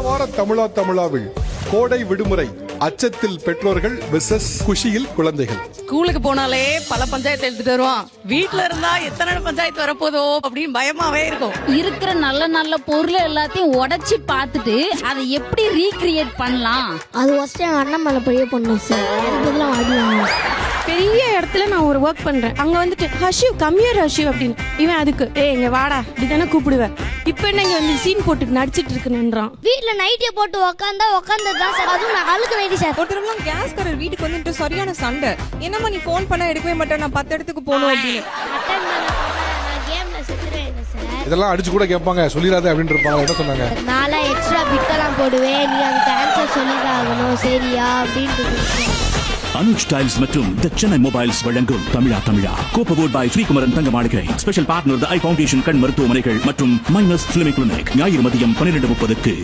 வார தமிழாவில் கோடை விடுமுறை அச்சத்தில் பெற்றோர்கள் வெர்சஸ் குஷியில் குழந்தைகள். ஸ்கூலுக்கு போனாலே பல பஞ்சாயத்து எடுத்துட்டு வருவான். வீட்டுல இருந்தா எத்தனை பஞ்சாயத்து வரப்போதோ அப்படின்னு பயமாவே இருக்கும். இருக்கிற நல்ல நல்ல பொருள் எல்லாத்தையும் உடைச்சு பார்த்துட்டு அதை எப்படி ரீக்ரியேட் பண்ணலாம், அது ஃபர்ஸ்ட் என் அண்ணன் மேல பெரிய பொண்ணு சார். அதுக்கு எல்லாம் அடிவாங்க. பெரிய இடத்துல நான் ஒரு ஒர்க் பண்றேன். அங்க வந்துட்டு ஹஷிவ் கம்மியர் ஹஷிவ் அப்படின்னு இவன் அதுக்கு இங்க வாடா இப்படிதானே கூப்பிடுவேன். இப்ப என்ன இங்க வந்து சீன் போட்டு நடிச்சிட்டு இருக்குன்றான். வீட்டுல நைட்டியை போட்டு உக்காந்ததான் சார். அதுவும் நான் அழுக்கு நைட்டி சார். ஒரு தடவை கேஸ்காரர் வீட்டுக்கு வந்துட்டு சரியான சண்டை. என்னம்மா நீ போன் பண்ண எடுக்கவே மாட்டேன், நான் 10 இடத்துக்கு போகணும் அப்படின்னு. இதெல்லாம் அடிச்சு கூட கேட்பாங்க, சொல்லிடாத அப்படின்னு இருப்பாங்க. என்ன சொன்னாங்க, நாளா எக்ஸ்ட்ரா பிட்டெல்லாம் போடுவேன், நீ அதுக்கு ஆன்சர் சொல்லிதான் ஆகணும் சரியா அப்படின்ட்டு. அனுஜ் டைல்ஸ் மற்றும் தி சென்னை மொபைல்ஸ் வழங்கும் தமிழா கோபவோட் பை ஸ்ரீகுமரன் தங்க மாளிகை. ஸ்பெஷல் பார்ட்னர் தி ஐ ஃபவுண்டேஷன் கண் மருத்துவமனைகள் மற்றும் மைனஸ் பிலிமிக் கிளினிக். ஞாயிறு மதியம் 12:30க்கு.